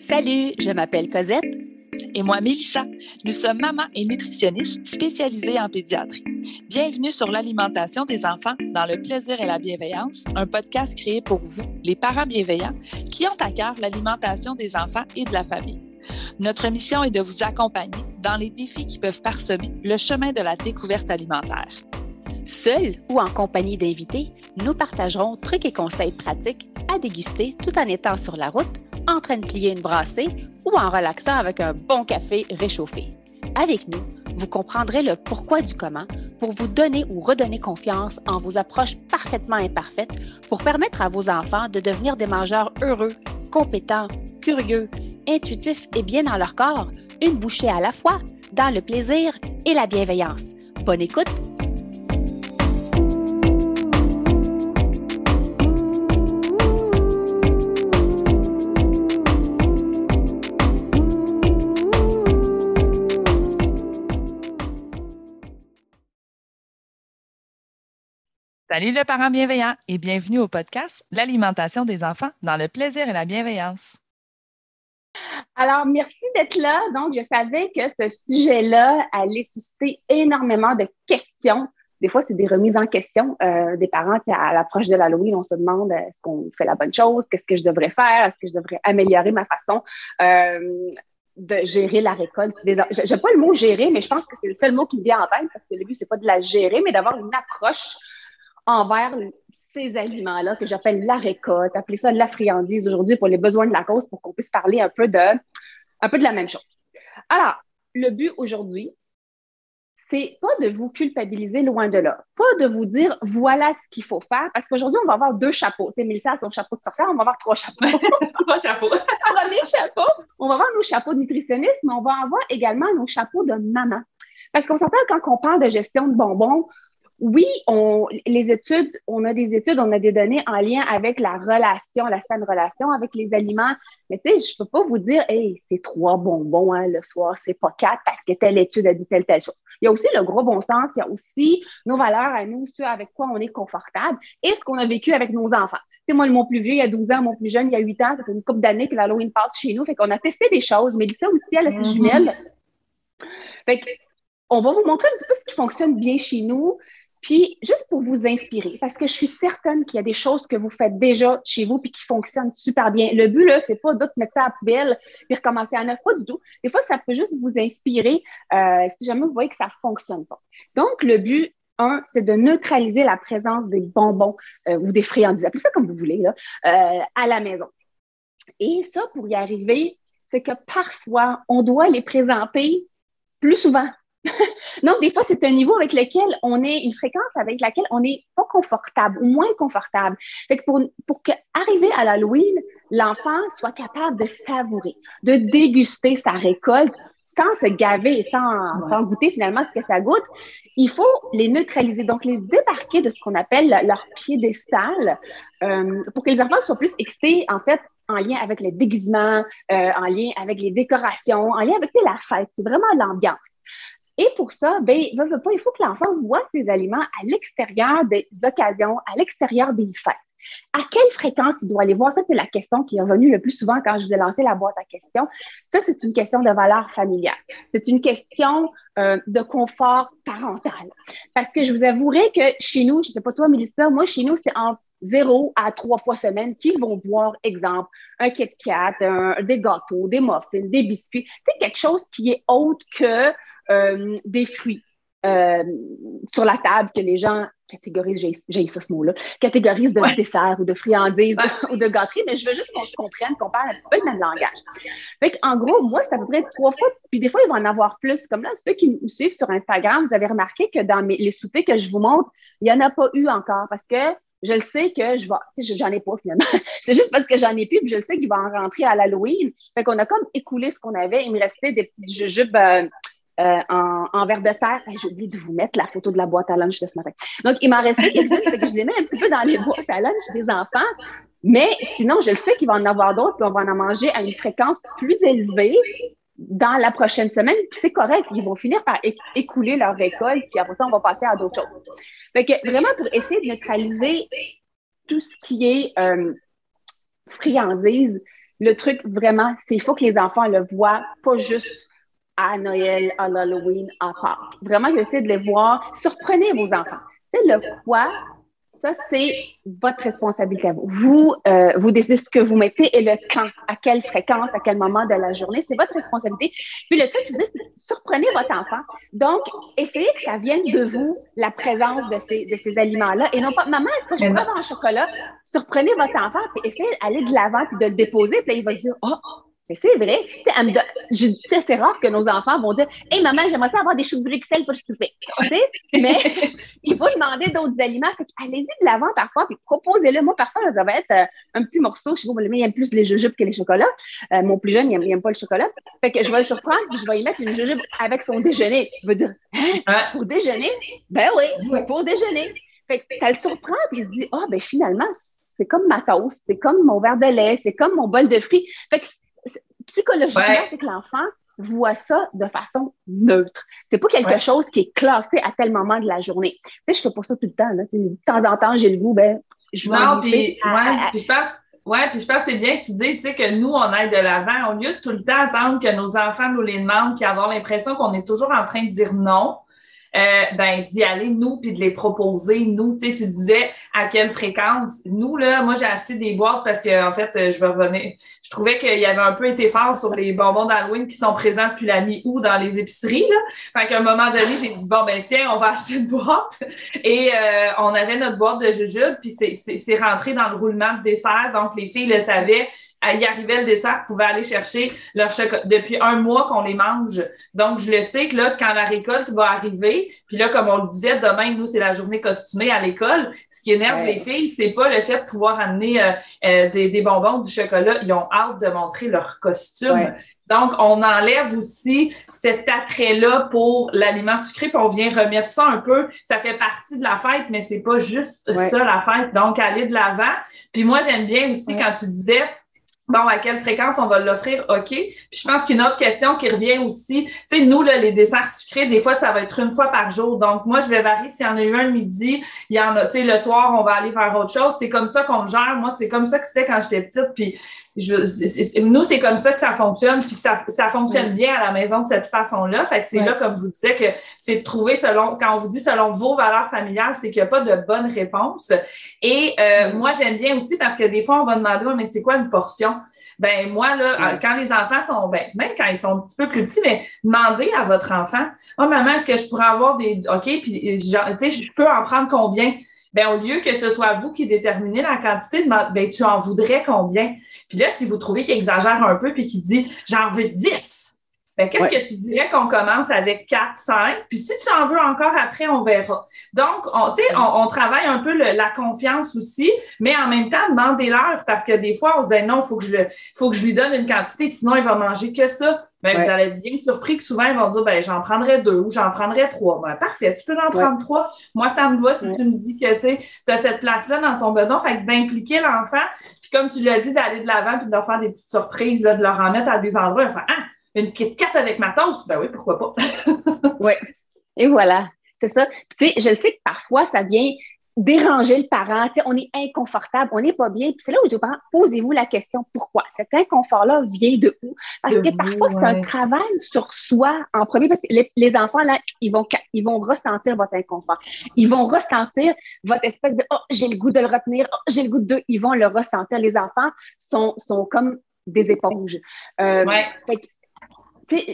Salut, je m'appelle Cosette. Et moi, Mélissa. Nous sommes mamans et nutritionnistes spécialisées en pédiatrie. Bienvenue sur l'alimentation des enfants dans le plaisir et la bienveillance, un podcast créé pour vous, les parents bienveillants, qui ont à cœur l'alimentation des enfants et de la famille. Notre mission est de vous accompagner dans les défis qui peuvent parsemer le chemin de la découverte alimentaire. Seul ou en compagnie d'invités, nous partagerons trucs et conseils pratiques à déguster tout en étant sur la route, en train de plier une brassée ou en relaxant avec un bon café réchauffé. Avec nous, vous comprendrez le pourquoi du comment pour vous donner ou redonner confiance en vos approches parfaitement imparfaites pour permettre à vos enfants de devenir des mangeurs heureux, compétents, curieux, intuitifs et bien dans leur corps, une bouchée à la fois, dans le plaisir et la bienveillance. Bonne écoute! Salut le parent bienveillant et bienvenue au podcast L'alimentation des enfants dans le plaisir et la bienveillance. Alors, merci d'être là. Donc, je savais que ce sujet-là allait susciter énormément de questions. Des fois, c'est des remises en question des parents qui, à l'approche de l'Halloween, on se demande est-ce qu'on fait la bonne chose? Qu'est-ce que je devrais faire? Est-ce que je devrais améliorer ma façon de gérer la récolte? Je n'ai pas le mot gérer, mais je pense que c'est le seul mot qui me vient en tête parce que le but, c'est pas de la gérer, mais d'avoir une approche envers ces aliments-là que j'appelle la récolte, appelez ça la friandise aujourd'hui pour les besoins de la cause, pour qu'on puisse parler un peu de la même chose. Alors, le but aujourd'hui, c'est pas de vous culpabiliser loin de là, pas de vous dire voilà ce qu'il faut faire, parce qu'aujourd'hui, on va avoir deux chapeaux. Tu sais, Mélissa a son chapeau de sorcière, on va avoir trois chapeaux. Trois chapeaux. Premier chapeau, on va avoir nos chapeaux de nutritionniste, mais on va avoir également nos chapeaux de maman. Parce qu'on s'entend quand on parle de gestion de bonbons, oui, on a des études, on a des données en lien avec la saine relation avec les aliments. Mais tu sais, je peux pas vous dire, hey, c'est 3 bonbons le soir, c'est pas 4 parce que telle étude a dit telle chose. Il y a aussi le gros bon sens, il y a aussi nos valeurs à nous, ce avec quoi on est confortable et ce qu'on a vécu avec nos enfants. Tu sais, moi, mon plus vieux, il y a 12 ans, mon plus jeune, il y a 8 ans, ça fait une couple d'années que l'Halloween passe chez nous. Fait qu'on a testé des choses. Mélissa aussi, elle a ses jumelles. Fait qu'on va vous montrer un petit peu ce qui fonctionne bien chez nous. Puis, juste pour vous inspirer, parce que je suis certaine qu'il y a des choses que vous faites déjà chez vous puis qui fonctionnent super bien. Le but, là, c'est pas d'autres mettre ça à la poubelle puis recommencer à neuf, pas du tout. Des fois, ça peut juste vous inspirer si jamais vous voyez que ça fonctionne pas. Donc, le but, c'est de neutraliser la présence des bonbons ou des friandises, appelez ça comme vous voulez, là, à la maison. Et ça, pour y arriver, c'est que parfois, on doit les présenter plus souvent. Donc, des fois, c'est un niveau avec lequel on est, une fréquence avec laquelle on n'est pas confortable ou moins confortable. Fait que pour arriver à l'Halloween, l'enfant soit capable de savourer, de déguster sa récolte sans se gaver, sans goûter finalement ce que ça goûte, il faut les neutraliser, donc les débarquer de ce qu'on appelle leur piédestal pour que les enfants soient plus excités, en fait, en lien avec le déguisement, en lien avec les décorations, en lien avec la fête. C'est vraiment l'ambiance. Et pour ça, il faut que l'enfant voit ses aliments à l'extérieur des occasions, à l'extérieur des fêtes. À quelle fréquence il doit aller voir? Ça, c'est la question qui est revenue le plus souvent quand je vous ai lancé la boîte à questions. Ça, c'est une question de valeur familiale. C'est une question de confort parental. Parce que je vous avouerai que chez nous, je ne sais pas toi, Mélissa, moi, chez nous, c'est entre 0 à 3 fois semaine qu'ils vont voir, exemple, un Kit Kat, des gâteaux, des muffins, des biscuits. C'est quelque chose qui est autre que des fruits sur la table que les gens catégorisent, j'ai ça ce mot-là, catégorisent de dessert ou de friandises ou de gâteries, mais je veux juste qu'on se comprenne, qu'on parle un petit peu le même langage. Fait qu'en gros, moi, c'est à peu près 3 fois, puis des fois, il va en avoir plus. Comme là, ceux qui me suivent sur Instagram, vous avez remarqué que dans les soupers que je vous montre, il n'y en a pas eu encore parce que je le sais que j'en ai pas finalement. C'est juste parce que j'en ai plus, puis je le sais qu'il va en rentrer à l'Halloween. Fait qu'on a comme écoulé ce qu'on avait. Il me restait des petites jujubes en verre de terre. J'ai oublié de vous mettre la photo de la boîte à lunch de ce matin. Donc, il m'en restait quelques-unes, fait que je les mets un petit peu dans les boîtes à lunch des enfants. Mais sinon, je le sais qu'il va en avoir d'autres, puis on va en manger à une fréquence plus élevée dans la prochaine semaine, puis c'est correct. Ils vont finir par écouler leur récolte, puis après ça, on va passer à d'autres choses. Fait que vraiment, pour essayer de neutraliser tout ce qui est friandises, le truc vraiment, c'est qu'il faut que les enfants le voient, pas juste à Noël, à l'Halloween, à Pâques. Vraiment, essayez de les voir. Surprenez vos enfants. Tu sais, le quoi, ça, c'est votre responsabilité à vous. Vous décidez ce que vous mettez et le quand, à quelle fréquence, à quel moment de la journée. C'est votre responsabilité. Puis le truc, tu dis, c'est surprenez votre enfant. Donc, essayez que ça vienne de vous, la présence de ces aliments-là. Et non pas, maman, est-ce que je peux avoir un chocolat? Surprenez votre enfant, puis essayez d'aller de l'avant, puis de le déposer, puis là, il va se dire, oh, mais c'est vrai. Tu sais, c'est rare que nos enfants vont dire, hey, maman, j'aimerais ça avoir des choux de Bruxelles pour souper. Tu sais, mais il faut demander d'autres aliments. Fait allez-y de l'avant parfois, puis proposez-le. Moi, parfois, ça va être un petit morceau. Je sais pas, il aime plus les jujubes que les chocolats. Mon plus jeune, il aime pas le chocolat. Fait que je vais le surprendre, puis je vais y mettre une jujube avec son déjeuner. Il va dire, hein, pour déjeuner? Ben oui, pour déjeuner. Fait que ça le surprend, puis il se dit, ah, ben finalement, c'est comme ma toast, c'est comme mon verre de lait, c'est comme mon bol de fruits. Fait que psychologiquement, c'est que l'enfant voit ça de façon neutre. C'est pas quelque chose qui est classé à tel moment de la journée. Tu sais, je fais pas ça tout le temps. Là. De temps en temps, j'ai le goût, je vais puis je pense que c'est bien que tu dises, tu sais, que nous, on aille de l'avant, au lieu de tout le temps attendre que nos enfants nous les demandent puis avoir l'impression qu'on est toujours en train de dire non. D'y aller, nous, puis de les proposer, nous, tu sais, tu disais à quelle fréquence. Nous, là, moi, j'ai acheté des boîtes parce que, en fait, je vais revenir. Je trouvais qu'il y avait un peu été fort sur les bonbons d'Halloween qui sont présents depuis la mi-août dans les épiceries, là. Fait qu'à un moment donné, j'ai dit, bon, ben, tiens, on va acheter une boîte. Et, on avait notre boîte de jujubes, puis c'est rentré dans le roulement de dessert. Donc, les filles le savaient. Y arrivait le dessert, pouvaient aller chercher leur chocolat. Depuis un mois qu'on les mange. Donc, je le sais que là, quand la récolte va arriver, puis là, comme on le disait, demain, nous, c'est la journée costumée à l'école. Ce qui énerve les filles, c'est pas le fait de pouvoir amener des bonbons, du chocolat. Ils ont hâte de montrer leur costume. Ouais. Donc, on enlève aussi cet attrait-là pour l'aliment sucré, puis on vient remettre ça un peu. Ça fait partie de la fête, mais c'est pas juste ça, la fête. Donc, aller de l'avant. Puis moi, j'aime bien aussi quand tu disais, bon, à quelle fréquence on va l'offrir? OK. Puis je pense qu'une autre question qui revient aussi, tu sais, nous, là, les desserts sucrés, des fois, ça va être une fois par jour. Donc, moi, je vais varier. S'il y en a eu un le midi, il y en a, tu sais, le soir, on va aller vers autre chose. C'est comme ça qu'on le gère. Moi, c'est comme ça que c'était quand j'étais petite. Puis, nous, c'est comme ça que ça fonctionne, puis que ça fonctionne bien à la maison de cette façon-là. Fait que c'est là, comme je vous disais, que c'est de trouver quand on vous dit selon vos valeurs familiales, c'est qu'il n'y a pas de bonne réponse. Et moi, j'aime bien aussi parce que des fois, on va demander, mais c'est quoi une portion? Ben moi, là, quand les enfants sont, même quand ils sont un petit peu plus petits, mais demandez à votre enfant, oh maman, est-ce que je pourrais avoir des, OK, puis tu sais, je peux en prendre combien? Ben au lieu que ce soit vous qui déterminez la quantité, ben tu en voudrais combien? Puis là, si vous trouvez qu'il exagère un peu puis qu'il dit, j'en veux 10, ben, qu'est-ce que tu dirais qu'on commence avec 4, 5? Puis si tu en veux encore après, on verra. Donc, on travaille un peu la confiance aussi, mais en même temps, demandez-leur parce que des fois, on se dit non, faut que je lui donne une quantité, sinon il va manger que ça. Ben, vous allez être bien surpris que souvent, ils vont dire, ben, j'en prendrais 2 ou j'en prendrais 3. Ben, parfait, tu peux en prendre 3. Moi, ça me va si tu me dis que, tu sais, tu as cette place-là dans ton bedon. Fait que d'impliquer l'enfant, puis comme tu l'as dit, d'aller de l'avant puis de leur faire des petites surprises, là, de leur en mettre à des endroits, enfin, une Kit Kat avec ma toast? Ben oui, pourquoi pas? Oui. Et voilà. C'est ça. Tu sais, je sais que parfois, ça vient déranger le parent. Tu sais, on est inconfortable, on n'est pas bien. Puis c'est là où je dis aux parents, posez-vous la question, pourquoi? Cet inconfort-là vient de où? Parce que parfois, c'est un travail sur soi en premier, parce que les enfants, là, ils vont ressentir votre inconfort. Ils vont ressentir votre espèce de, oh, j'ai le goût de le retenir, oh, j'ai le goût de... Ils vont le ressentir. Les enfants sont comme des éponges. Fait que,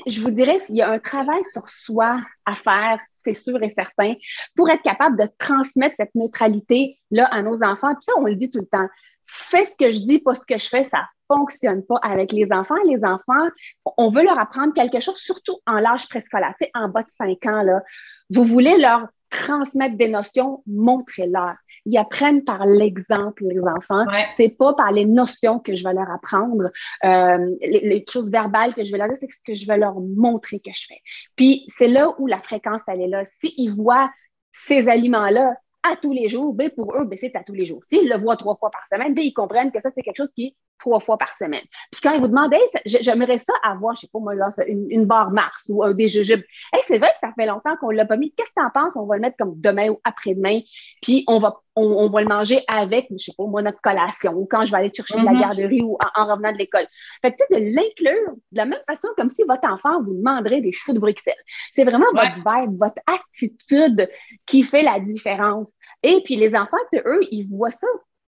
je vous dirais, s'il y a un travail sur soi à faire, c'est sûr et certain, pour être capable de transmettre cette neutralité-là à nos enfants. Puis ça, on le dit tout le temps. Fais ce que je dis, pas ce que je fais, ça fonctionne pas avec les enfants. Les enfants, on veut leur apprendre quelque chose, surtout en l'âge préscolaire, en bas de 5 ans, là. Vous voulez leur transmettre des notions, montrez-leur. Ils apprennent par l'exemple, les enfants. C'est pas par les notions que je vais leur apprendre. Les choses verbales que je vais leur dire, c'est ce que je vais leur montrer que je fais. Puis, c'est là où la fréquence, elle est là. S'ils voient ces aliments-là à tous les jours, ben pour eux, ben c'est à tous les jours. S'ils le voient 3 fois par semaine, ben ils comprennent que ça, c'est quelque chose qui est 3 fois par semaine. Puis quand ils vous demandent, hey, j'aimerais ça avoir, je sais pas moi, là, une barre Mars ou des jujubes. Hey, c'est vrai que ça fait longtemps qu'on l'a pas mis. Qu'est-ce que t'en penses? On va le mettre comme demain ou après-demain. Puis on on va le manger avec, je sais pas, moi, notre collation, ou quand je vais aller chercher de la garderie ou en revenant de l'école. Fait que, tu sais, de l'inclure de la même façon comme si votre enfant vous demanderait des choux de Bruxelles. C'est vraiment votre vibe, votre attitude qui fait la différence. Et puis, les enfants, tu sais, eux, ils voient ça.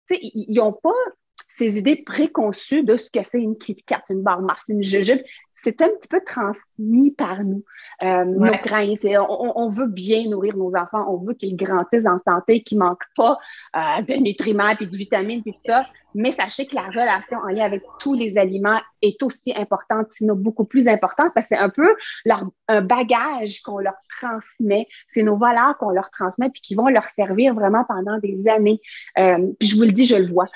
Tu sais, ils n'ont pas ces idées préconçues de ce que c'est une Kit Kat, une barre Mars, une jujube. C'est un petit peu transmis par nous, nos craintes. On veut bien nourrir nos enfants, on veut qu'ils grandissent en santé, qu'ils ne manquent pas de nutriments, puis de vitamines, puis tout ça. Mais sachez que la relation en lien avec tous les aliments est aussi importante, sinon beaucoup plus importante, parce que c'est un peu un bagage qu'on leur transmet. C'est nos valeurs qu'on leur transmet, puis qui vont leur servir vraiment pendant des années. Puis je vous le dis, je le vois.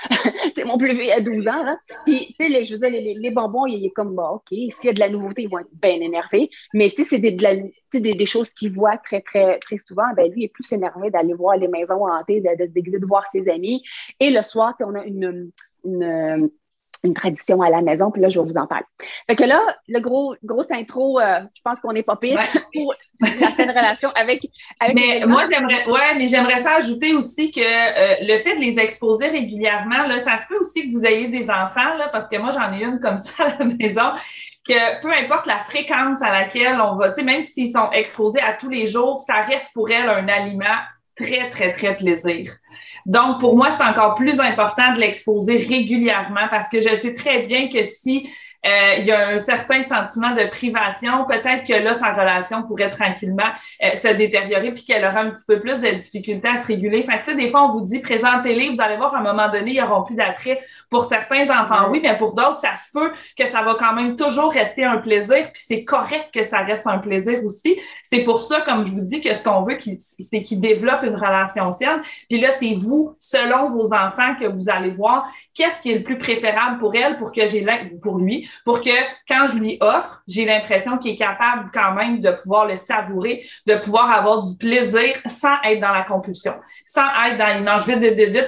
Mon plus vieux a 12 ans, là. Puis, tu sais, je veux dire, les bonbons, il est comme, bah, OK, s'il y a de la nouveauté, ils vont être bien énervés. Mais si c'est des choses qu'il voit très, très, très souvent, ben lui, il est plus énervé d'aller voir les maisons hantées, de se déguiser, de voir ses amis. Et le soir, on a une tradition à la maison, puis là, je vais vous en parler. Fait que là, le grosse intro, je pense qu'on n'est pas pire pour la saine relation avec mais moi, j'aimerais ça ajouter aussi que le fait de les exposer régulièrement, là, ça se peut aussi que vous ayez des enfants, là, parce que moi, j'en ai une comme ça à la maison, que peu importe la fréquence à laquelle on va, tu sais, même s'ils sont exposés à tous les jours, ça reste pour elle un aliment très, très, très plaisir. Donc, pour moi, c'est encore plus important de l'exposer régulièrement parce que je sais très bien que si il y a un certain sentiment de privation, peut-être que là, sa relation pourrait tranquillement se détériorer puis qu'elle aura un petit peu plus de difficultés à se réguler. Fait que, tu sais, des fois, on vous dit, présentez-les, vous allez voir, à un moment donné, ils n'auront plus d'attrait. Pour certains enfants, oui, mais pour d'autres, ça se peut que ça va quand même toujours rester un plaisir puis c'est correct que ça reste un plaisir aussi. C'est pour ça, comme je vous dis, que ce qu'on veut, c'est qu'ils développent une relation saine. Puis là, c'est vous, selon vos enfants, que vous allez voir qu'est-ce qui est le plus préférable pour elle, pour lui, pour que quand je lui offre, j'ai l'impression qu'il est capable quand même de pouvoir le savourer, de pouvoir avoir du plaisir sans être dans la compulsion, sans être dans il mange vite,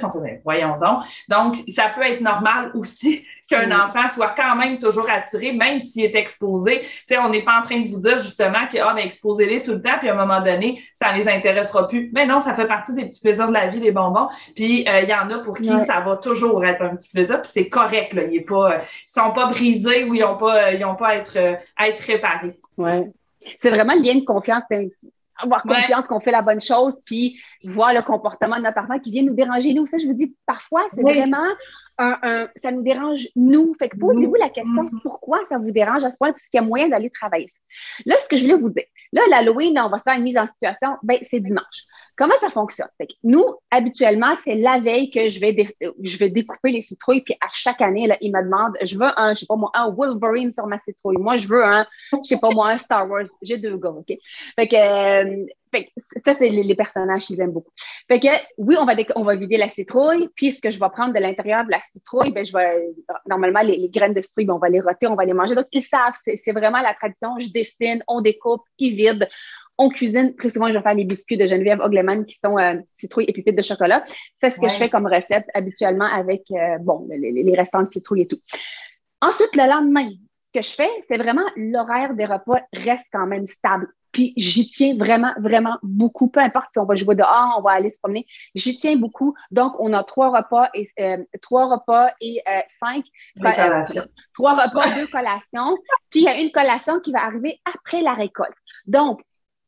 on fait, voyons donc. Donc, ça peut être normal aussi qu'un enfant soit quand même toujours attiré, même s'il est exposé. Tu sais, on n'est pas en train de vous dire justement que, exposez-les tout le temps, puis à un moment donné, ça les intéressera plus. Mais non, ça fait partie des petits plaisirs de la vie, les bonbons. Puis, il y en a pour qui ça va toujours être un petit plaisir, puis c'est correct, là. Ils sont pas brisés ou ils ont pas à être réparés. Ouais. C'est vraiment le lien de confiance, avoir confiance qu'on fait la bonne chose, puis voir le comportement de notre enfant qui vient nous déranger, nous. Ça, je vous dis, parfois, c'est vraiment ça nous dérange, nous. Fait que posez-vous la question, pourquoi ça vous dérange à ce point, puisqu'il y a moyen d'aller travailler ça. Là, ce que je voulais vous dire, là, l'Halloween, on va se faire une mise en situation, c'est dimanche. Comment ça fonctionne? Fait que nous, habituellement, c'est la veille que je vais découper les citrouilles, puis à chaque année, là, ils me demandent, je veux un Wolverine sur ma citrouille. Moi, je veux un Star Wars. J'ai 2 gars, OK? Fait que ça, c'est les personnages qu'ils aiment beaucoup. Fait que, oui, on va vider la citrouille, puis ce que je vais prendre de l'intérieur de la citrouille, normalement, les graines de citrouille, on va les rôtir, on va les manger. Donc, ils savent, c'est vraiment la tradition. Je dessine, on découpe, ils vident. On cuisine. Très souvent, je vais faire les biscuits de Geneviève Ogleman qui sont citrouilles et pépites de chocolat. C'est ce que je fais comme recette habituellement avec, les restants de citrouille et tout. Ensuite, le lendemain, ce que je fais, c'est vraiment l'horaire des repas reste quand même stable. Puis j'y tiens vraiment, vraiment beaucoup. Peu importe si on va jouer dehors, on va aller se promener. J'y tiens beaucoup. Donc, on a 3 repas et 5 collations. 3 repas, 2 collations. Puis il y a une collation qui va arriver après la récolte. Donc,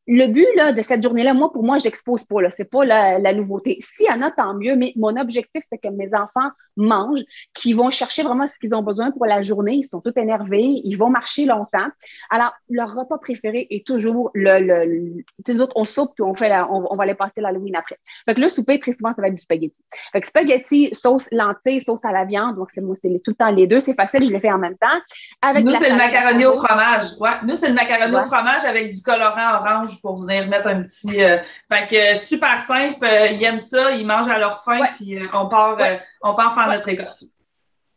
le but là, de cette journée-là, pour moi, j'expose pas. Là, c'est pas la nouveauté. S'il y en a, tant mieux, mais mon objectif, c'est que mes enfants mangent, qu'ils vont chercher vraiment ce qu'ils ont besoin pour la journée. Ils sont tous énervés, ils vont marcher longtemps. Alors, leur repas préféré est toujours les autres, on soupe, puis on va aller passer l'Halloween après. Fait que le souper, très souvent, ça va être du spaghetti. Fait que spaghetti, sauce lentilles, sauce à la viande. Donc, c'est tout le temps les deux. C'est facile, je les fais en même temps. Nous, c'est le macaroni au fromage. Ouais. Nous, c'est le macaroni au fromage avec du colorant orange pour venir mettre un petit... fait que super simple, ils aiment ça, ils mangent à leur faim, puis on part faire notre récolte.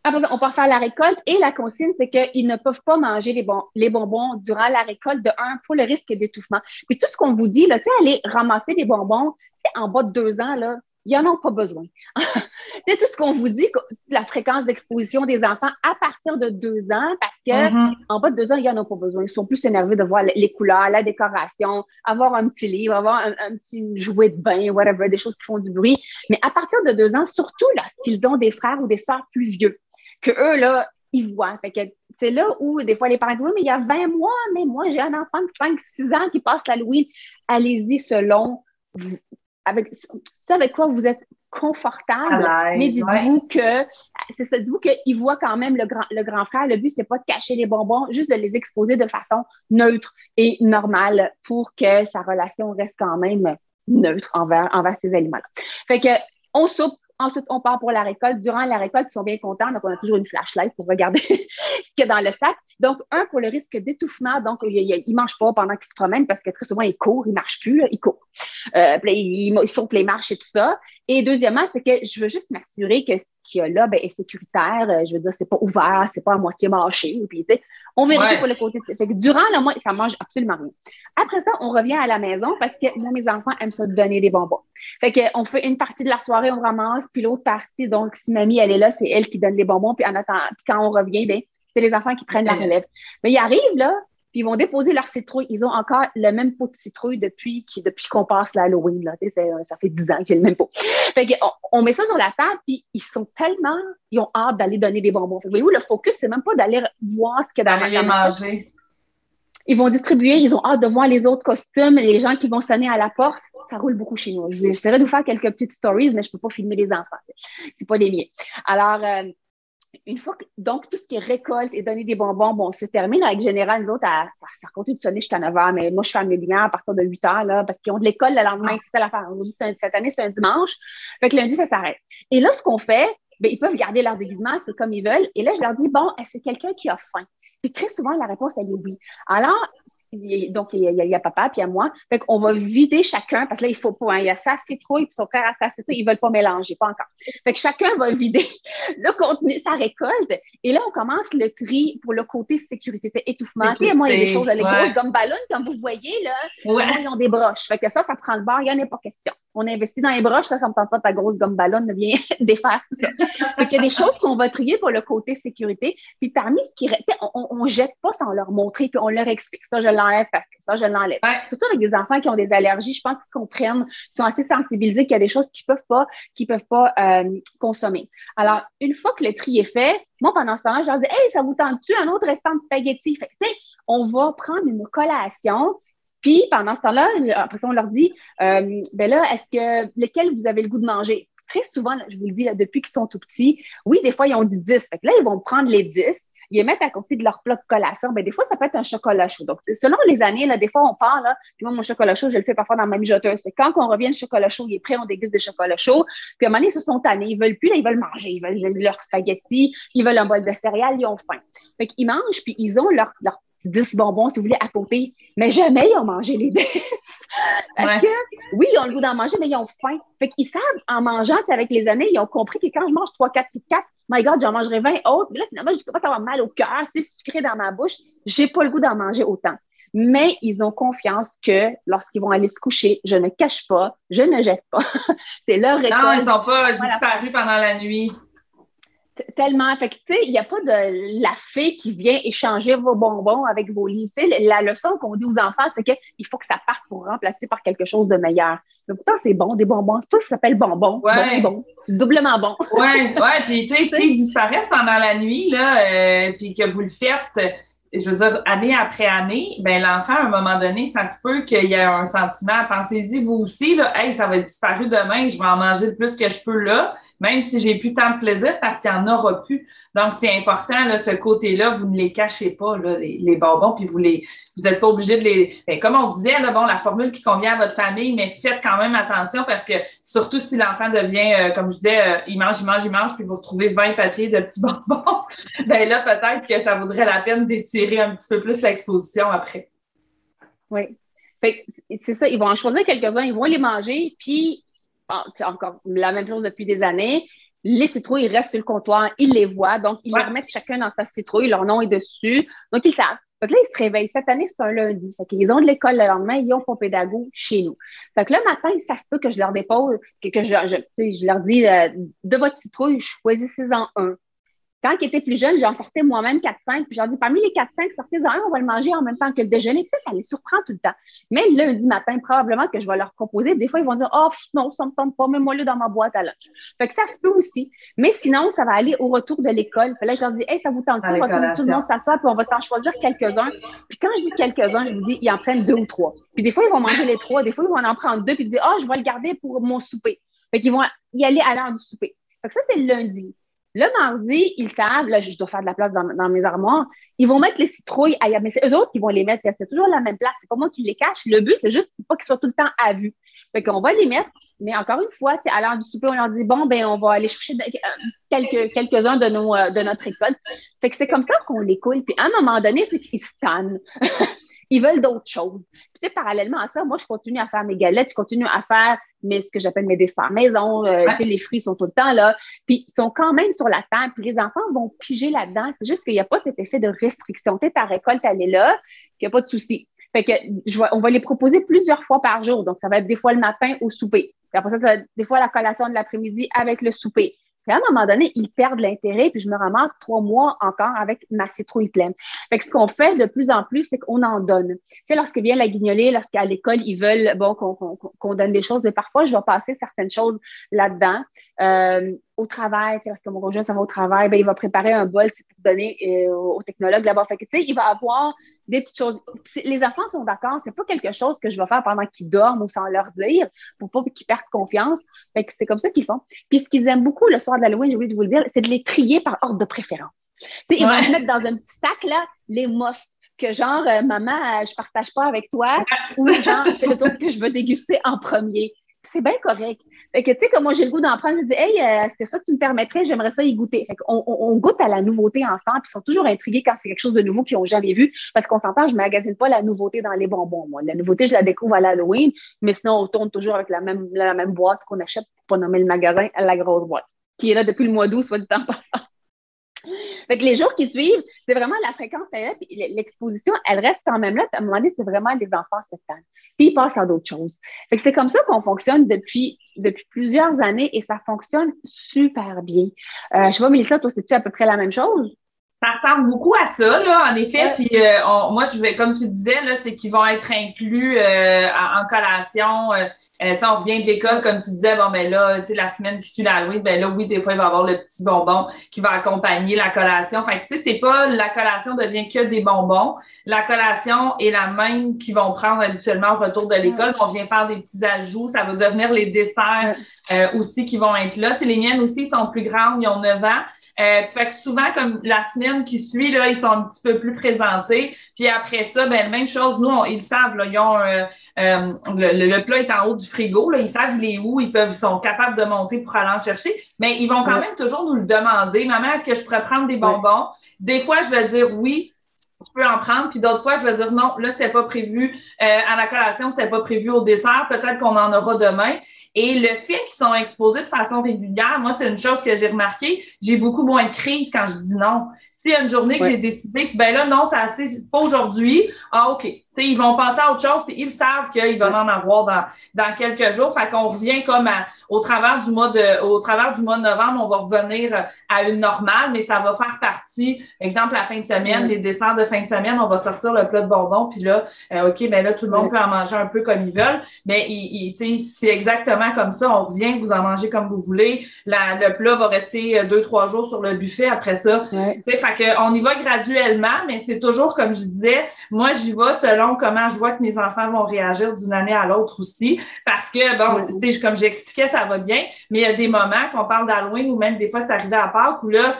Après ça, on part faire la récolte et la consigne, c'est qu'ils ne peuvent pas manger les bonbons durant la récolte pour le risque d'étouffement. Puis tout ce qu'on vous dit, là, tu sais, aller ramasser des bonbons, tu sais, en bas de 2 ans, là, ils n'en ont pas besoin. sais, tout ce qu'on vous dit, la fréquence d'exposition des enfants à partir de 2 ans, parce que en bas de 2 ans, il n'y en a pas besoin. Ils sont plus énervés de voir les couleurs, la décoration, avoir un petit livre, avoir un petit jouet de bain, whatever, des choses qui font du bruit. Mais à partir de 2 ans, surtout lorsqu'ils ont des frères ou des sœurs plus vieux, que eux, là, ils voient. Fait que c'est là où, des fois, les parents disent, oui, mais il y a 20 mois, mais moi, j'ai un enfant de 5-6 ans qui passe l'Halloween. Allez-y selon vous, avec quoi vous êtes confortable, mais dites-vous que c'est ça, dites-vous qu'il voit quand même le grand frère. Le but, c'est pas de cacher les bonbons, juste de les exposer de façon neutre et normale pour que sa relation reste quand même neutre envers ces aliments-là. Fait que on soupe. Ensuite, on part pour la récolte. Durant la récolte, ils sont bien contents. Donc, on a toujours une flashlight pour regarder ce qu'il y a dans le sac. Donc, pour le risque d'étouffement. Donc, ils ne mangent pas pendant qu'ils se promènent parce que très souvent, ils courent, ils ne marchent plus, là, ils courent. Ils sautent les marches et tout ça. Et deuxièmement, c'est que je veux juste m'assurer que ce qu'il y a là est sécuritaire. Je veux dire, c'est pas ouvert, c'est pas à moitié mâché. Puis, tu sais, on vérifie pour le côté. Fait que durant le mois, ça mange absolument rien. Après ça, on revient à la maison parce que moi, mes enfants aiment ça donner des bonbons. Fait qu'on fait une partie de la soirée, on ramasse, puis l'autre partie, donc si mamie, elle est là, c'est elle qui donne les bonbons, puis en attendant, puis quand on revient, ben, c'est les enfants qui prennent la relève. Mais ils arrivent, là, puis ils vont déposer leur citrouille. Ils ont encore le même pot de citrouille depuis qu'on passe l'Halloween, là. Tu sais, ça fait 10 ans qu'il y a le même pot. Fait on met ça sur la table, puis ils ont hâte d'aller donner des bonbons. Fait que, voyez-vous, le focus, c'est même pas d'aller voir ce qu'il y a dans la manger. Ils vont distribuer, ils ont hâte de voir les autres costumes, les gens qui vont sonner à la porte. Ça roule beaucoup chez nous. J'essaierai de vous faire quelques petites stories, mais je peux pas filmer les enfants. C'est pas les miens. Alors, une fois que, donc, tout ce qui est récolte et donner des bonbons, bon, se termine. Avec général, nous autres, ça continue de sonner jusqu'à 9 h, mais moi, je ferme les lumières à partir de 8 h, là, parce qu'ils ont de l'école le lendemain. C'est ça l'affaire. Cette année, c'est un dimanche. Fait que lundi, ça s'arrête. Et là, ce qu'on fait, ben, ils peuvent garder leur déguisement, c'est comme ils veulent. Et là, je leur dis, bon, est-ce que quelqu'un qui a faim? Puis très souvent, la réponse, elle est oui. Alors, donc, il y a papa, puis il y a moi. Fait qu'on va vider chacun, parce que là, il faut pas, hein, il y a sa citrouille, puis son frère a sa citrouille, ils veulent pas mélanger, pas encore. Fait que chacun va vider le contenu, sa récolte. Et là, on commence le tri pour le côté sécurité, étouffement. Tu sais, moi, il y a des choses, les grosses gommes ballons, comme vous voyez, là, moi, ils ont des broches. Fait que ça prend le bord, il n'y en a pas question. On investit dans les broches, là, ça me tente pas ta grosse gomme ballon, vient défaire tout ça. Fait qu'il y a des choses qu'on va trier pour le côté sécurité. Puis parmi ce qui reste, on jette pas sans leur montrer, puis on leur explique ça, je l'enlève parce que ça, je l'enlève. Surtout avec des enfants qui ont des allergies, je pense qu'ils comprennent, ils sont assez sensibilisés qu'il y a des choses qu'ils peuvent pas consommer. Alors, une fois que le tri est fait, moi, pendant ce temps-là, je leur dis, hey, ça vous tente-tu un autre restant de spaghettis? Fait que, tu sais, on va prendre une collation. Puis, pendant ce temps-là, après ça, on leur dit, ben là, lequel vous avez le goût de manger? Très souvent, là, je vous le dis, là, depuis qu'ils sont tout petits, oui, des fois, ils ont dit 10. Fait que là, ils vont prendre les 10, ils les mettent à côté de leur plat de collation. Ben, des fois, ça peut être un chocolat chaud. Donc, selon les années, là, des fois, on part, là, puis moi, mon chocolat chaud, je le fais parfois dans ma mijoteuse. Fait que quand on revient, le chocolat chaud, il est prêt, on déguste des chocolats chauds. Puis, à un moment donné, ils se sont tannés. Ils veulent plus, là, ils veulent manger. Ils veulent leur spaghetti, ils veulent un bol de céréales, ils ont faim. Fait qu'ils mangent, puis ils ont leur 10 bonbons, si vous voulez, à côté. Mais jamais ils ont mangé les 10. Parce que, oui, ils ont le goût d'en manger, mais ils ont faim. Fait qu'ils savent, en mangeant, avec les années, ils ont compris que quand je mange 3-4 Kit Kat, my God, j'en mangerai 20 autres. Mais là, finalement, je commence à avoir mal au cœur, c'est sucré dans ma bouche. J'ai pas le goût d'en manger autant. Mais ils ont confiance que lorsqu'ils vont aller se coucher, je ne cache pas, je ne jette pas. C'est leur récolte. Non, ils sont pas disparus pendant la nuit. Tellement. Fait que, tu sais, il n'y a pas de la fée qui vient échanger vos bonbons avec vos lits. Tu sais, la leçon qu'on dit aux enfants, c'est qu'il faut que ça parte pour remplacer par quelque chose de meilleur. Mais pourtant, c'est bon, des bonbons. C'est pas que ça s'appelle bonbons. Bon. C'est doublement bon. Oui. Puis, tu sais, s'ils disparaissent pendant la nuit, là, puis que vous le faites, je veux dire, année après année, ben l'enfant, à un moment donné, ça se peut qu'il y ait un sentiment. Pensez-y, vous aussi, là, hey, ça va être disparu demain, je vais en manger le plus que je peux là, même si j'ai plus tant de plaisir parce qu'il n'y en aura plus. Donc, c'est important, là, ce côté-là, vous ne les cachez pas, là, les bonbons, puis vous êtes pas obligé de les... Ben, comme on disait, là, bon, la formule qui convient à votre famille, mais faites quand même attention parce que, surtout si l'enfant devient, comme je disais, il mange, puis vous retrouvez 20 papiers de petits bonbons, ben là, peut-être que ça vaudrait la peine d'étirer un petit peu plus l'exposition après. Oui. Fait c'est ça, ils vont en choisir quelques-uns, ils vont les manger, puis c'est encore la même chose depuis des années. Les citrouilles restent sur le comptoir, ils les voient, donc ils les remettent chacun dans sa citrouille, leur nom est dessus, donc ils savent. Fait que là, ils se réveillent. Cette année, c'est un lundi. Fait qu'ils ont de l'école le lendemain, ils ont pas pédago chez nous. Fait que le matin, ça se peut que je leur dépose, que je leur dis, de votre citrouille, choisissez-en un. Quand ils étaient plus jeunes, j'en sortais moi-même 4-5, puis je leur dis, parmi les 4-5, sortez-en un, on va le manger en même temps que le déjeuner. Puis ça les surprend tout le temps. Mais le lundi matin, probablement que je vais leur proposer. Des fois, ils vont dire, oh non, ça me tente pas, mets-moi là dans ma boîte à lunch. Fait que ça se peut aussi. Mais sinon, ça va aller au retour de l'école. Puis là, je leur dis, hey, ça vous tente, on va tout le monde s'asseoir, puis on va s'en choisir quelques-uns. Puis quand je dis quelques-uns, je vous dis, ils en prennent 2 ou 3. Puis des fois, ils vont manger les 3. Des fois, ils vont en prendre 2, puis dire, je vais le garder pour mon souper. Fait qu'ils vont y aller à l'heure du souper. Fait que ça, c'est le lundi. Le mardi, ils savent, là, je dois faire de la place dans mes armoires, ils vont mettre les citrouilles ailleurs. Mais c'est eux autres qui vont les mettre. C'est toujours la même place. C'est pas moi qui les cache. Le but, c'est juste pas qu'ils soient tout le temps à vue. Fait qu'on va les mettre. Mais encore une fois, à l'heure du souper, on leur dit, bon, ben, on va aller chercher quelques-uns de notre école. Fait que c'est comme ça qu'on les coule. Puis à un moment donné, c'est qu'ils se tannent. Ils veulent d'autres choses. Puis, parallèlement à ça, moi, je continue à faire mes galettes, je continue à faire ce que j'appelle mes desserts maison. Les fruits sont tout le temps là. Puis, ils sont quand même sur la table. Puis, les enfants vont piger là-dedans. C'est juste qu'il n'y a pas cet effet de restriction. Ta récolte, elle est là, qu'il n'y a pas de souci. Fait que, on va les proposer plusieurs fois par jour. Donc, ça va être des fois le matin au souper. Puis après ça va être des fois la collation de l'après-midi avec le souper. Puis à un moment donné, ils perdent l'intérêt, puis je me ramasse 3 mois encore avec ma citrouille pleine. Fait que ce qu'on fait de plus en plus, c'est qu'on en donne. Tu sais, lorsqu'ils viennent la guignoler, lorsqu'à l'école, ils veulent qu'on donne des choses, mais parfois, je vais passer certaines choses là-dedans. Au travail, parce que mon conjoint s'en va au travail, ben, il va préparer un bol pour donner au technologue là-bas. Fait que, tu sais, il va avoir des petites choses. Les enfants sont d'accord, c'est pas quelque chose que je vais faire pendant qu'ils dorment ou sans leur dire, pour pas qu'ils perdent confiance. Fait que c'est comme ça qu'ils font. Puis ce qu'ils aiment beaucoup le soir de l'Halloween, j'ai oublié de vous le dire, c'est de les trier par ordre de préférence. Tu sais, ils vont se mettre dans un petit sac, là, les must, que genre, maman, je partage pas avec toi, ou genre, c'est eux autres que je veux déguster en premier. C'est bien correct. Fait que, tu sais, comme moi, j'ai le goût d'en prendre, je dis, hey, est-ce que ça, tu me permettrais? J'aimerais ça y goûter. Fait qu'on goûte à la nouveauté enfant, puis ils sont toujours intrigués quand c'est quelque chose de nouveau qu'ils n'ont jamais vu, parce qu'on s'entend, je ne magasine pas la nouveauté dans les bonbons, moi. La nouveauté, je la découvre à l'Halloween, mais sinon, on tourne toujours avec la même boîte qu'on achète pour pas nommer le magasin à la grosse boîte, qui est là depuis le mois d'août, soit du temps passant. Fait que les jours qui suivent, c'est vraiment la fréquence est là, puis l'exposition, elle reste quand même là. Puis à un moment donné, c'est vraiment les enfants se tannent. Puis ils passent à d'autres choses. Fait que c'est comme ça qu'on fonctionne depuis plusieurs années et ça fonctionne super bien. Je sais pas, Mélissa, toi, c'est-tu à peu près la même chose? Ça ressemble beaucoup à ça, là, en effet. Puis moi, comme tu disais, là, c'est qu'ils vont être inclus en collation. On revient de l'école, comme tu disais, bon, ben là, tu sais, la semaine qui suit l'Halloween, ben là, oui, des fois, il va y avoir le petit bonbon qui va accompagner la collation. Fait que, tu sais, c'est pas la collation devient que des bonbons. La collation est la même qu'ils vont prendre habituellement au retour de l'école. On vient faire des petits ajouts. Ça va devenir les desserts aussi qui vont être là. Tu sais, les miennes aussi sont plus grandes, ils ont 9 ans. Fait que souvent, comme la semaine qui suit, là, ils sont un petit peu plus présentés. Puis après ça, ben même chose, nous, ils savent, là, ils ont le plat est en haut du frigo, là, ils savent il est où, ils sont capables de monter pour aller en chercher, mais ils vont quand même toujours nous le demander. Maman, est-ce que je pourrais prendre des bonbons? Des fois, je vais dire oui. Tu peux en prendre, puis d'autres fois, je vais dire non, là, c'était pas prévu à la collation, c'était pas prévu au dessert, peut-être qu'on en aura demain. Et le fait qu'ils sont exposés de façon régulière, moi, c'est une chose que j'ai remarqué, j'ai beaucoup moins de crise quand je dis non. S'il y a une journée que j'ai décidé que, ben là, non, c'est pas aujourd'hui, OK. T'sais, ils vont passer à autre chose, puis ils savent qu'ils vont en avoir dans quelques jours. Fait qu'on revient comme au travers du mois de novembre, on va revenir à une normale, mais ça va faire partie, exemple, la fin de semaine, les desserts de fin de semaine, on va sortir le plat de bonbons, puis là, OK, ben là, tout le monde peut en manger un peu comme ils veulent, mais c'est exactement comme ça, on revient, vous en mangez comme vous voulez, le plat va rester 2-3 jours sur le buffet après ça. Fait qu'on y va graduellement, mais c'est toujours, comme je disais, moi, j'y vais selon comment je vois que mes enfants vont réagir d'une année à l'autre aussi. Parce que, bon, comme j'expliquais, ça va bien, mais il y a des moments qu'on parle d'Halloween ou même des fois, c'est arrivé à Pâques où là,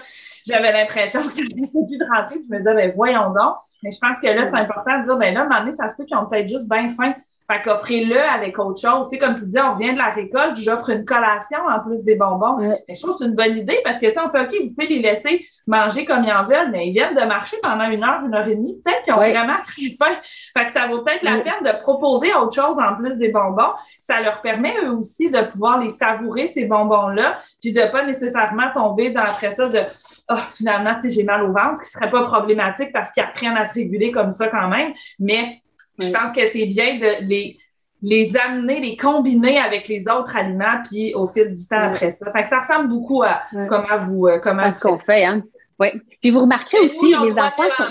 j'avais l'impression que ça n'avait plus de rentrer. Je me disais, ben voyons donc. Mais je pense que là, c'est important de dire, ben là, à un moment donné, ça se peut qu'ils ont peut-être juste bien faim. Fait qu'offrez-le avec autre chose. Tu sais, comme tu dis, on revient de la récolte, j'offre une collation en plus des bonbons. Ouais. Mais je trouve que c'est une bonne idée parce que, tu sais, on fait, OK, vous pouvez les laisser manger comme ils en veulent, mais ils viennent de marcher pendant 1 heure et demie. Peut-être qu'ils ont vraiment très faim. Fait que ça vaut peut-être la peine de proposer autre chose en plus des bonbons. Ça leur permet, eux aussi, de pouvoir les savourer, ces bonbons-là, puis de pas nécessairement tomber dans, après ça, de finalement, tu sais, j'ai mal au ventre, qui serait pas problématique parce qu'ils apprennent à se réguler comme ça quand même. Mais je pense que c'est bien de les amener, les combiner avec les autres aliments, puis au fil du temps après ça. Fait que ça ressemble beaucoup à comment vous ce qu'on fait, hein. Oui. Puis vous remarquerez aussi, les enfants sont...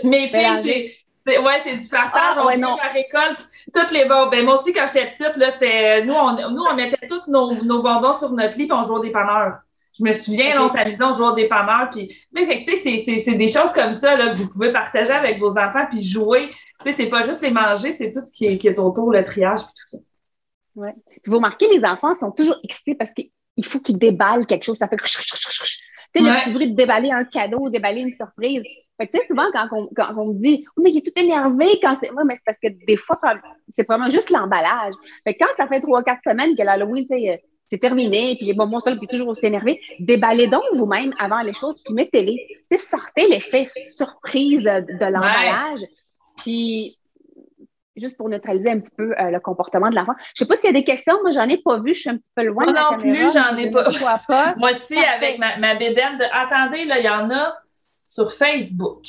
Mes filles, c'est du partage. On fait la récolte. Toutes les bonbons. Ben, moi aussi, quand j'étais petite, là, c'était, nous, on mettait tous nos bonbons sur notre lit, puis on jouait au dépanneur. Je me souviens, là, on s'amusait, on jouait au dépanneur, puis, mais, fait que, tu sais, c'est des choses comme ça, là, que vous pouvez partager avec vos enfants, puis jouer. Tu sais, c'est pas juste les manger, c'est tout ce qui est autour, le triage, puis tout ça. Oui. Puis vous remarquez, les enfants sont toujours excités parce qu'il faut qu'ils déballent quelque chose. Ça fait tu sais, le petit bruit de déballer un cadeau, déballer une surprise. Fait que, tu sais, souvent, quand on me dit, oh, mais il est tout énervé quand c'est. Oui, mais c'est parce que des fois, c'est vraiment juste l'emballage. Fait que quand ça fait 3-4 semaines que l'Halloween, tu sais, c'est terminé, puis les bonbons seuls, puis toujours aussi énervé, déballez donc vous-même avant les choses, puis mettez-les. Tu sais, sortez l'effet surprise de l'emballage, puis juste pour neutraliser un petit peu le comportement de l'enfant. Je sais pas s'il y a des questions, moi j'en ai pas vu, je suis un petit peu loin de la caméra. Non plus, j'en ai pas. Moi aussi, avec ma bédaine de... Attendez, là, il y en a sur Facebook.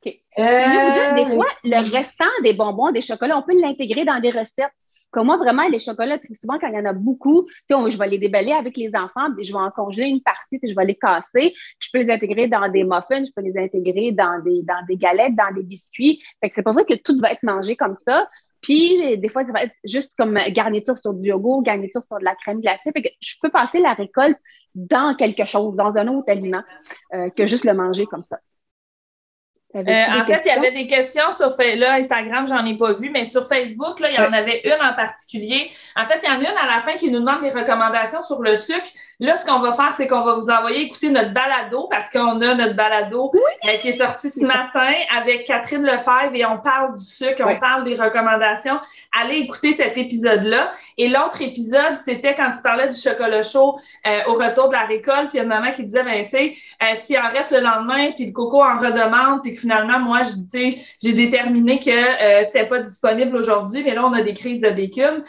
OK. Je vais vous dire, des fois, le restant des bonbons, des chocolats, on peut l'intégrer dans des recettes. Comme moi, vraiment, les chocolats, très souvent, quand il y en a beaucoup, je vais les déballer avec les enfants, je vais en congeler une partie, je vais les casser. Je peux les intégrer dans des muffins, je peux les intégrer dans des galettes, dans des biscuits. Fait que c'est pas vrai que tout va être mangé comme ça. Puis, des fois, ça va être juste comme garniture sur du yogourt, garniture sur de la crème glacée. Fait que je peux passer la récolte dans quelque chose, dans un autre aliment, que juste le manger comme ça. En fait, il y avait des questions sur là, Instagram, j'en ai pas vu, mais sur Facebook, là, il y en avait une en particulier. En fait, il y en a une à la fin qui nous demande des recommandations sur le sucre. Là, ce qu'on va faire, c'est qu'on va vous envoyer écouter notre balado parce qu'on a notre balado qui est sorti ce matin avec Catherine Lefebvre et on parle du sucre, on parle des recommandations. Allez écouter cet épisode-là. Et l'autre épisode, c'était quand tu parlais du chocolat chaud au retour de la récolte. Puis il y a une maman qui disait, ben, tu sais, s'il en reste le lendemain, puis le coco en redemande, puis que finalement, moi, j'ai déterminé que c'était pas disponible aujourd'hui, mais là, on a des crises de bacon.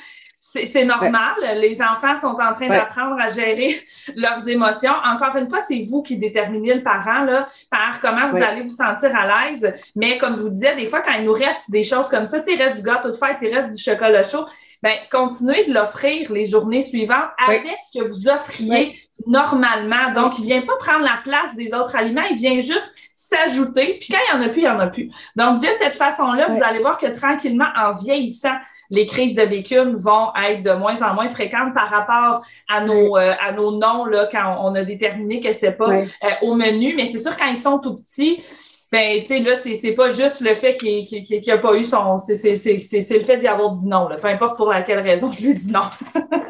C'est normal. Les enfants sont en train d'apprendre à gérer leurs émotions. Encore une fois, c'est vous qui déterminez le parent là, par comment vous allez vous sentir à l'aise. Mais comme je vous disais, des fois, quand il nous reste des choses comme ça, tu sais, il reste du gâteau de fête, il reste du chocolat chaud, ben continuez de l'offrir les journées suivantes avec ce que vous offriez normalement. Donc, il vient pas prendre la place des autres aliments, il vient juste s'ajouter. Puis quand il y en a plus, il y en a plus. Donc, de cette façon-là, vous allez voir que tranquillement, en vieillissant, les crises de bacon vont être de moins en moins fréquentes par rapport à nos noms là, quand on a déterminé que c'était pas au menu. Mais c'est sûr, quand ils sont tout petits, ben, tu sais, là, c'est pas juste le fait qu'il a pas eu son... C'est le fait d'y avoir dit non, là. Peu importe pour laquelle raison, je lui ai dit non.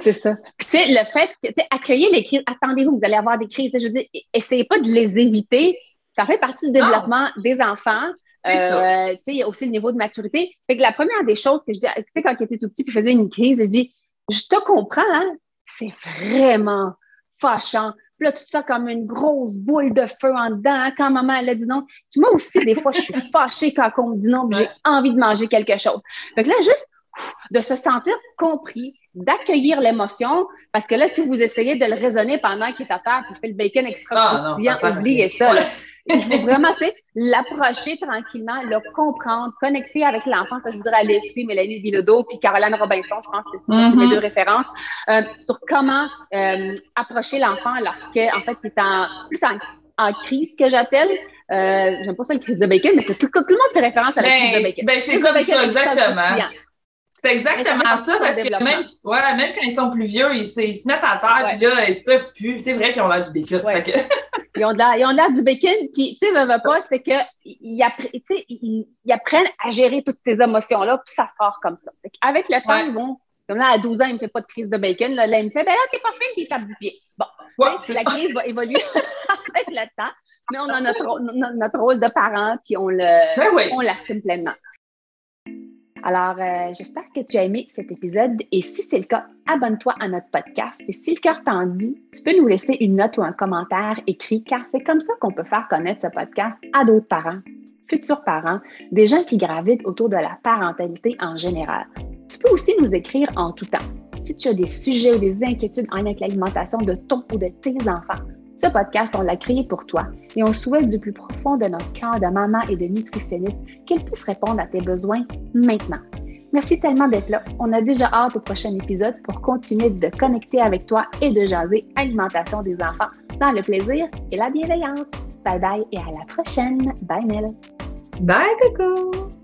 C'est ça. Puis, tu sais, le fait, tu sais, accueillir les crises, attendez-vous, vous allez avoir des crises. Je veux dire, essayez pas de les éviter. Ça fait partie du développement des enfants. Tu sais, il y a aussi le niveau de maturité. Fait que la première des choses que je dis, tu sais, quand il était tout petit puis faisait une crise, je dis, je te comprends, hein, c'est vraiment fâchant. Puis là, tout ça comme une grosse boule de feu en dedans, hein, quand maman, elle a dit non. Moi aussi, des fois, je suis fâchée quand on me dit non, puis j'ai envie de manger quelque chose. Fait que là, juste de se sentir compris, d'accueillir l'émotion, parce que là, si vous essayez de le raisonner pendant qu'il est à terre puis fait le bacon extra croustillant, oubliez ça, là. Il faut vraiment, l'approcher tranquillement, le comprendre, connecter avec l'enfant. Ça, je vous dirais, aller écouter Mélanie Bilodeau puis Caroline Robinson, je pense que c'est mes deux références, sur comment approcher l'enfant lorsque, en fait, c'est en crise, que j'appelle. J'aime pas ça, le crise de bacon, mais tout le monde fait référence à la crise de bacon. Ben, c'est comme ça, exactement. C'est exactement ça, parce que même quand ils sont plus vieux, ils se mettent à terre, puis là, ils se peuvent plus. C'est vrai qu'ils ont l'air du bacon. Ils ont l'air du bacon, puis, tu sais, pas, c'est que ils apprennent à gérer toutes ces émotions-là, puis ça sort comme ça. Avec le temps, ils vont, comme là, à 12 ans, il me fait pas de crise de bacon. Là, il me fait, ben là, t'es pas fin, puis il tape du pied. Bon, la crise va évoluer avec le temps, mais on a notre rôle de parent, puis on l'assume pleinement. Alors, j'espère que tu as aimé cet épisode et si c'est le cas, abonne-toi à notre podcast et si le cœur t'en dit, tu peux nous laisser une note ou un commentaire écrit car c'est comme ça qu'on peut faire connaître ce podcast à d'autres parents, futurs parents, des gens qui gravitent autour de la parentalité en général. Tu peux aussi nous écrire en tout temps. Si tu as des sujets ou des inquiétudes en lien avec l'alimentation de ton ou de tes enfants, ce podcast, on l'a créé pour toi et on souhaite du plus profond de notre cœur de maman et de nutritionniste qu'elle puisse répondre à tes besoins maintenant. Merci tellement d'être là. On a déjà hâte au prochain épisode pour continuer de connecter avec toi et de jaser alimentation des enfants dans le plaisir et la bienveillance. Bye bye et à la prochaine. Bye Mel. Bye Coco!